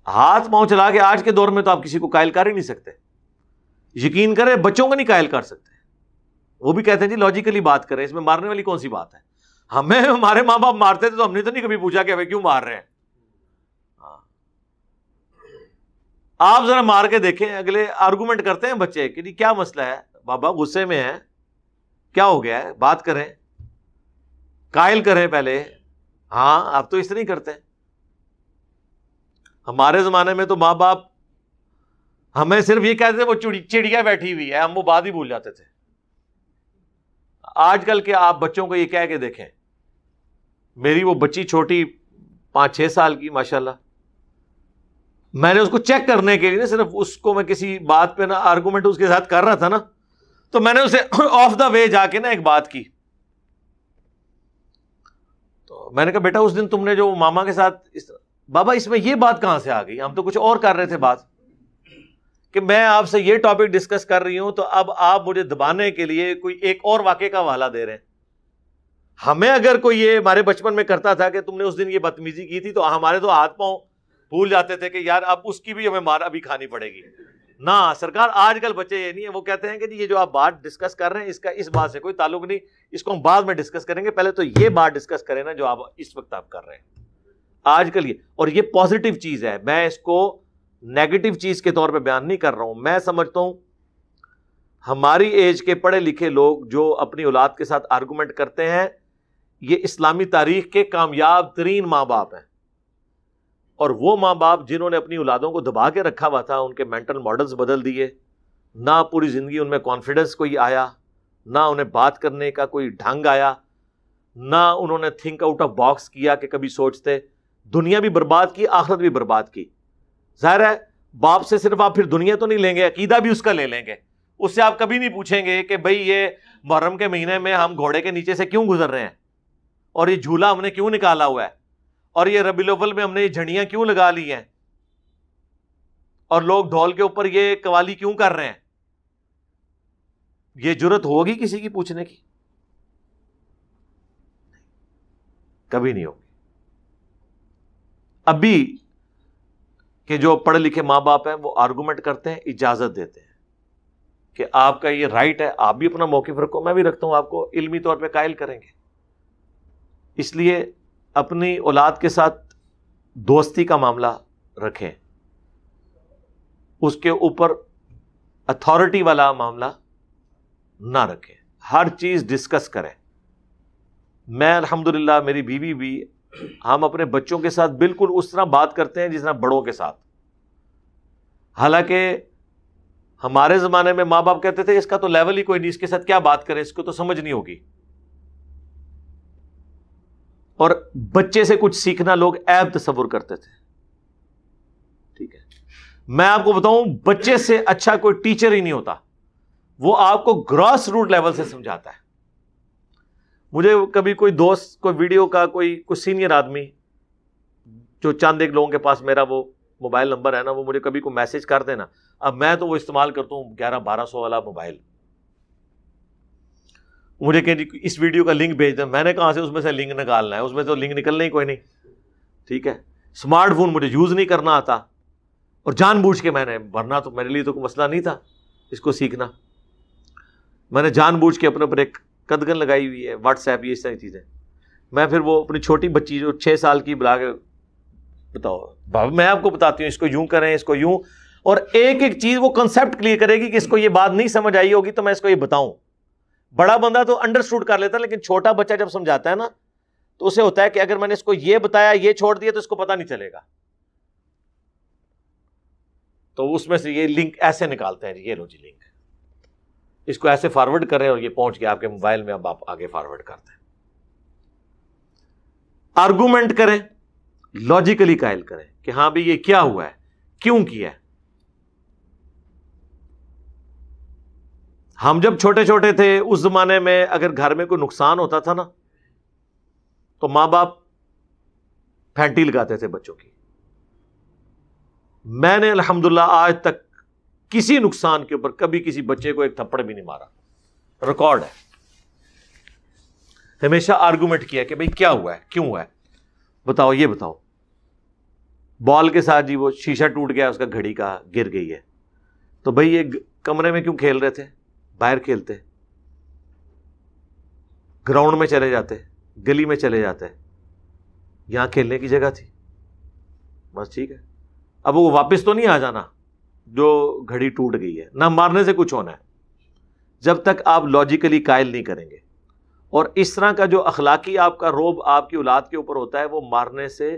ہاتھ پاؤں چلا کے آج کے دور میں تو آپ کسی کو قائل کر ہی نہیں سکتے. یقین کریں بچوں کو نہیں قائل کر سکتے. وہ بھی کہتے ہیں جی لاجیکلی بات کریں, اس میں مارنے والی کون سی بات ہے. ہمیں ہمارے ماں باپ مارتے تھے تو ہم نے تو نہیں کبھی پوچھا کہ ہمیں کیوں مار رہے ہیں. آپ ذرا مار کے دیکھیں, اگلے آرگومنٹ کرتے ہیں بچے کہ جی کیا مسئلہ ہے بابا, غصے میں ہے, کیا ہو گیا ہے, بات کریں, قائل کریں پہلے. ہاں آپ تو اس طرح نہیں کرتے. ہمارے زمانے میں تو ماں باپ ہمیں صرف یہ کہتے تھے وہ چڑیا بیٹھی ہوئی ہے, ہم وہ بات ہی بھول جاتے تھے. آج کل کے آپ بچوں کو یہ کہہ کے دیکھیں, میری وہ بچی چھوٹی 5-6 سال کی ماشاءاللہ, میں نے اس کو چیک کرنے کے لیے صرف اس کو میں کسی بات پہ نا آرگومنٹ اس کے ساتھ کر رہا تھا نا, تو میں نے اسے آف دا وے جا کے نا ایک بات کی. تو میں نے کہا بیٹا اس دن تم نے جو ماما کے ساتھ بابا اس میں یہ بات کہاں سے آ گئی, ہم تو کچھ اور کر رہے تھے بات, کہ میں آپ سے یہ ٹاپک ڈسکس کر رہی ہوں تو اب آپ مجھے دبانے کے لیے کوئی ایک اور واقعے کا حوالہ دے رہے ہیں. ہمیں اگر کوئی یہ ہمارے بچپن میں کرتا تھا کہ تم نے اس دن یہ بدتمیزی کی تھی, تو ہمارے تو ہاتھ پاؤں بھول جاتے تھے کہ یار اب اس کی بھی ہمیں مار ابھی کھانی پڑے گی. نہ سرکار, آج کل بچے یہ نہیں ہے, وہ کہتے ہیں کہ جی یہ جو آپ بات ڈسکس کر رہے ہیں اس کا اس بات سے کوئی تعلق نہیں, اس کو ہم بعد میں ڈسکس کریں گے, پہلے تو یہ بات ڈسکس کریں نا جو آپ اس وقت آپ کر رہے ہیں. آج کل یہ, اور یہ پازیٹیو چیز ہے, میں اس کو نیگیٹو چیز کے طور پہ بیان نہیں کر رہا ہوں. میں سمجھتا ہوں ہماری ایج کے پڑھے لکھے لوگ جو اپنی اولاد کے ساتھ آرگومنٹ کرتے ہیں, یہ اسلامی تاریخ کے کامیاب ترین ماں باپ ہیں. اور وہ ماں باپ جنہوں نے اپنی اولادوں کو دبا کے رکھا ہوا تھا, ان کے مینٹل ماڈلز بدل دیے, نہ پوری زندگی ان میں کانفیڈنس کوئی آیا, نہ انہیں بات کرنے کا کوئی ڈھنگ آیا, نہ انہوں نے تھنک آؤٹ آف باکس کیا کہ کبھی سوچتے. دنیا بھی برباد کی, آخرت بھی برباد کی. ظاہر ہے باپ سے صرف آپ پھر دنیا تو نہیں لیں گے, عقیدہ بھی اس کا لے لیں گے. اس سے آپ کبھی نہیں پوچھیں گے کہ بھئی یہ محرم کے مہینے میں ہم گھوڑے کے نیچے سے کیوں گزر رہے ہیں, اور یہ جھولا ہم نے کیوں نکالا ہوا ہے, اور یہ ربیع الاول میں ہم نے یہ جھنڈیاں کیوں لگا لی ہیں, اور لوگ ڈھول کے اوپر یہ قوالی کیوں کر رہے ہیں. یہ جرت ہوگی کسی کی پوچھنے کی؟ کبھی نہیں ہوگی. ابھی کہ جو پڑھے لکھے ماں باپ ہیں وہ آرگومنٹ کرتے ہیں, اجازت دیتے ہیں کہ آپ کا یہ رائٹ ہے, آپ بھی اپنا موقف رکھو, میں بھی رکھتا ہوں, آپ کو علمی طور پہ قائل کریں گے. اس لیے اپنی اولاد کے ساتھ دوستی کا معاملہ رکھیں, اس کے اوپر اتھارٹی والا معاملہ نہ رکھیں, ہر چیز ڈسکس کریں. میں الحمدللہ میری بیوی بھی, ہم اپنے بچوں کے ساتھ بالکل اس طرح بات کرتے ہیں جس طرح بڑوں کے ساتھ. حالانکہ ہمارے زمانے میں ماں باپ کہتے تھے اس کا تو لیول ہی کوئی نہیں, اس کے ساتھ کیا بات کریں, اس کو تو سمجھ نہیں ہوگی. اور بچے سے کچھ سیکھنا لوگ عیب تصور کرتے تھے. ٹھیک ہے, میں آپ کو بتاؤں بچے سے اچھا کوئی ٹیچر ہی نہیں ہوتا, وہ آپ کو گراس روٹ لیول سے سمجھاتا ہے. مجھے کبھی کوئی دوست کوئی ویڈیو کا کوئی سینئر آدمی جو چند ایک لوگوں کے پاس میرا وہ موبائل نمبر ہے نا, وہ مجھے کبھی کوئی میسج کر دینا. اب میں تو وہ استعمال کرتا ہوں 1100-1200 والا موبائل. مجھے کہ اس ویڈیو کا لنک بھیج دیں, میں نے کہاں سے اس میں سے لنک نکالنا ہے, اس میں تو لنک نکلنا ہی کوئی نہیں. ٹھیک ہے, اسمارٹ فون مجھے یوز نہیں کرنا آتا, اور جان بوجھ کے میں نے, ورنہ تو میرے لیے تو کوئی مسئلہ نہیں تھا اس کو سیکھنا, میں نے جان بوجھ کے اپنے اوپر ایک قدغن لگائی ہوئی ہے, واٹس ایپ, یہ ساری چیزیں. میں پھر وہ اپنی چھوٹی بچی جو 6 سال کی بلا کے بتاؤ بابا میں آپ کو بتاتی ہوں اس کو یوں کریں, اس کو یوں, اور ایک ایک چیز وہ کنسپٹ کلیئر کرے گی کہ اس کو یہ بات نہیں سمجھ آئی ہوگی تو میں اس کو یہ بتاؤں. بڑا بندہ تو انڈرسٹوڈ کر لیتا ہے, لیکن چھوٹا بچہ جب سمجھاتا ہے نا تو اسے ہوتا ہے کہ اگر میں نے اس کو یہ بتایا یہ چھوڑ دیا تو اس کو پتہ نہیں چلے گا. تو اس میں سے یہ لنک ایسے نکالتے ہیں, یہ لو جی لنک, اس کو ایسے فارورڈ کریں اور یہ پہنچ گیا آپ کے موبائل میں, اب آپ آگے فارورڈ کرتے ہیں. آرگومنٹ کریں, لاجیکلی قائل کریں کہ ہاں بھی یہ کیا ہوا ہے, کیوں کیا ہے. ہم جب چھوٹے چھوٹے تھے اس زمانے میں اگر گھر میں کوئی نقصان ہوتا تھا نا تو ماں باپ پھینٹی لگاتے تھے بچوں کی. میں نے الحمدللہ آج تک کسی نقصان کے اوپر کبھی کسی بچے کو ایک تھپڑ بھی نہیں مارا, ریکارڈ ہے. ہمیشہ آرگومنٹ کیا کہ بھئی کیا ہوا ہے, کیوں ہوا ہے, بتاؤ, یہ بتاؤ. بال کے ساتھ جی وہ شیشہ ٹوٹ گیا اس کا گھڑی کا, گر گئی ہے, تو بھئی یہ کمرے میں کیوں کھیل رہے تھے؟ باہر کھیلتے, گراؤنڈ میں چلے جاتے, گلی میں چلے جاتے, یہاں کھیلنے کی جگہ تھی, بس ٹھیک ہے. اب وہ واپس تو نہیں آ جانا جو گھڑی ٹوٹ گئی ہے, نہ مارنے سے کچھ ہونا ہے جب تک آپ لاجیکلی قائل نہیں کریں گے. اور اس طرح کا جو اخلاقی آپ کا روب آپ کی اولاد کے اوپر ہوتا ہے وہ مارنے سے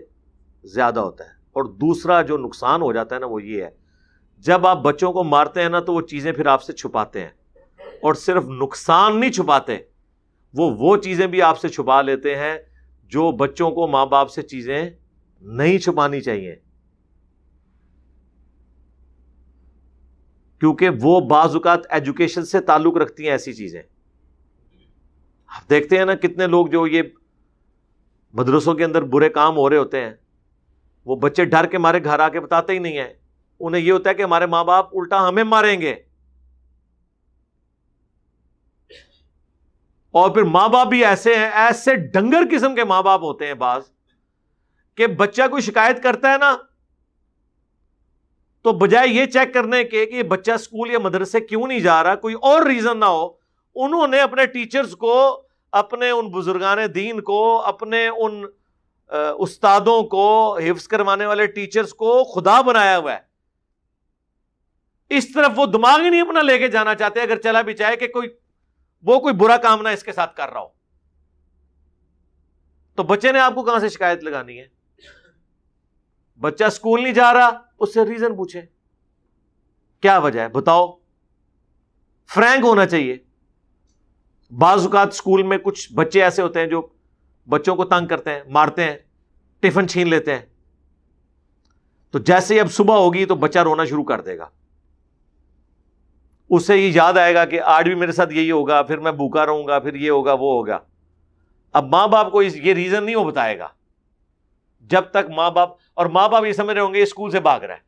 زیادہ ہوتا ہے. اور دوسرا جو نقصان ہو جاتا ہے نا وہ یہ ہے, جب آپ بچوں کو مارتے ہیں نا تو وہ چیزیں پھر آپ سے چھپاتے ہیں, اور صرف نقصان نہیں چھپاتے, وہ چیزیں بھی آپ سے چھپا لیتے ہیں جو بچوں کو ماں باپ سے چیزیں نہیں چھپانی چاہیے, کیونکہ وہ بعض اوقات ایجوکیشن سے تعلق رکھتی ہیں ایسی چیزیں. آپ دیکھتے ہیں نا کتنے لوگ جو یہ مدرسوں کے اندر برے کام ہو رہے ہوتے ہیں, وہ بچے ڈر کے مارے گھر آ کے بتاتے ہی نہیں ہیں, انہیں یہ ہوتا ہے کہ ہمارے ماں باپ الٹا ہمیں ماریں گے. اور پھر ماں باپ بھی ایسے ہیں, ایسے ڈنگر قسم کے ماں باپ ہوتے ہیں بعض, کہ بچہ کوئی شکایت کرتا ہے نا تو بجائے یہ چیک کرنے کے کہ یہ بچہ اسکول یا مدرسے کیوں نہیں جا رہا, کوئی اور ریزن نہ ہو, انہوں نے اپنے ٹیچرز کو, اپنے ان بزرگان دین کو, اپنے ان استادوں کو, حفظ کروانے والے ٹیچرز کو خدا بنایا ہوا ہے. اس طرف وہ دماغ ہی نہیں اپنا لے کے جانا چاہتے, اگر چلا بھی چاہے کہ کوئی برا کام نہ اس کے ساتھ کر رہا ہو. تو بچے نے آپ کو کہاں سے شکایت لگانی ہے؟ بچہ اسکول نہیں جا رہا, اس سے ریزن پوچھے, کیا وجہ ہے بتاؤ. فرینک ہونا چاہیے. بعض اوقات اسکول میں کچھ بچے ایسے ہوتے ہیں جو بچوں کو تنگ کرتے ہیں, مارتے ہیں, ٹفن چھین لیتے ہیں. تو جیسے ہی اب صبح ہوگی تو بچہ رونا شروع کر دے گا, اسے یہ یاد آئے گا کہ آج بھی میرے ساتھ یہی ہوگا, پھر میں بھوکا رہوں گا, پھر یہ ہوگا وہ ہوگا. اب ماں باپ کو یہ ریزن نہیں وہ بتائے گا جب تک ماں باپ یہ سمجھ رہے ہوں گے یہ اسکول سے بھاگ رہا ہے.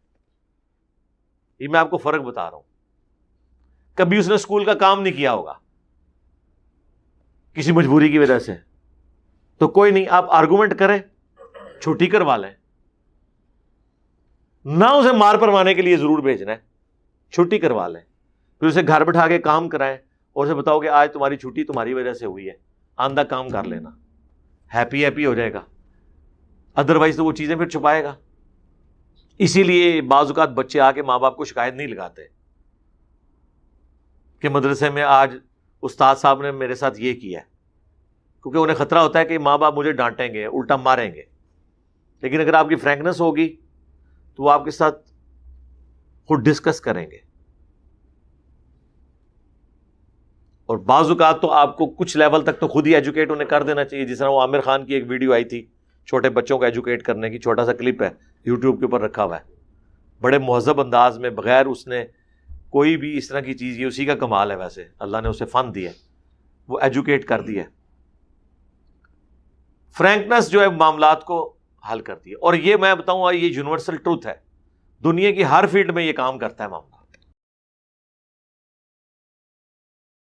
یہ میں آپ کو فرق بتا رہا ہوں. کبھی اس نے اسکول کا کام نہیں کیا ہوگا کسی مجبوری کی وجہ سے, تو کوئی نہیں, آپ آرگومنٹ کریں, چھٹی کروا لیں, نہ اسے مار پروانے کے لیے ضرور بھیجنا ہے, چھٹی کروا لیں, پھر اسے گھر بٹھا کے کام کرائیں اور اسے بتاؤ کہ آج تمہاری چھٹی تمہاری وجہ سے ہوئی ہے, آندہ کام کر لینا, ہیپی ہو جائے گا. ادروائز تو وہ چیزیں پھر چھپائے گا. اسی لیے بعض اوقات بچے آ کے ماں باپ کو شکایت نہیں لگاتے کہ مدرسے میں آج استاد صاحب نے میرے ساتھ یہ کیا ہے, کیونکہ انہیں خطرہ ہوتا ہے کہ ماں باپ مجھے ڈانٹیں گے, الٹا ماریں گے. لیکن اگر آپ کی فرینکنس ہوگی تو وہ آپ کے ساتھ خود ڈسکس کریں گے. اور بعض اوقات تو آپ کو کچھ لیول تک تو خود ہی ایجوکیٹ انہیں کر دینا چاہیے. جس طرح وہ عامر خان کی ایک ویڈیو آئی تھی چھوٹے بچوں کو ایجوکیٹ کرنے کی, چھوٹا سا کلپ ہے یوٹیوب کے اوپر رکھا ہوا ہے, بڑے مہذب انداز میں, بغیر اس نے کوئی بھی اس طرح کی چیز, یہ اسی کا کمال ہے, ویسے اللہ نے اسے فن دیا, وہ ایجوکیٹ کر دیا. فرینکنس جو ہے معاملات کو حل کرتی ہے. اور یہ میں بتاؤں یہ یونیورسل ٹروتھ ہے, دنیا کی ہر فیلڈ میں یہ کام کرتا ہے معاملہ.